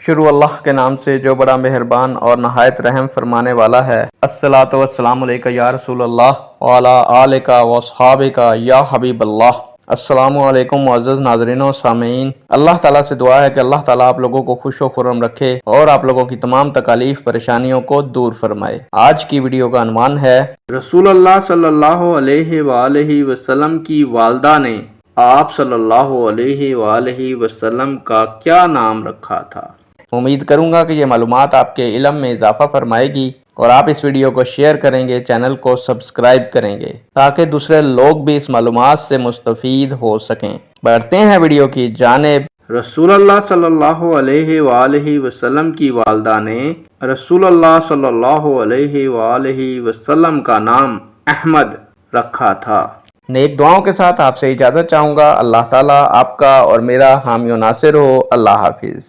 شروع اللہ کے نام سے جو بڑا مہربان اور نہایت رحم فرمانے والا ہے۔ الصلاۃ والسلام علیکہ یا رسول اللہ وعلی آلک واصحابک یا حبیب اللہ۔ السلام علیکم معزز ناظرین و سامعین، اللہ تعالیٰ سے دعا ہے کہ اللہ تعالیٰ آپ لوگوں کو خوش و خرم رکھے اور آپ لوگوں کی تمام تکالیف پریشانیوں کو دور فرمائے۔ آج کی ویڈیو کا عنوان ہے رسول اللہ صلی اللہ علیہ وآلہ وسلم کی والدہ نے آپ صلی اللہ علیہ وآلہ وسلم کا کیا نام رکھا تھا۔ امید کروں گا کہ یہ معلومات آپ کے علم میں اضافہ فرمائے گی اور آپ اس ویڈیو کو شیئر کریں گے، چینل کو سبسکرائب کریں گے تاکہ دوسرے لوگ بھی اس معلومات سے مستفید ہو سکیں۔ بڑھتے ہیں ویڈیو کی جانب۔ رسول اللہ صلی اللہ علیہ وآلہ وسلم کی والدہ نے رسول اللہ صلی اللہ علیہ وآلہ وسلم کا نام احمد رکھا تھا۔ نیک دعاؤں کے ساتھ آپ سے اجازت چاہوں گا۔ اللہ تعالیٰ آپ کا اور میرا حامی و ناصر ہو۔ اللہ حافظ۔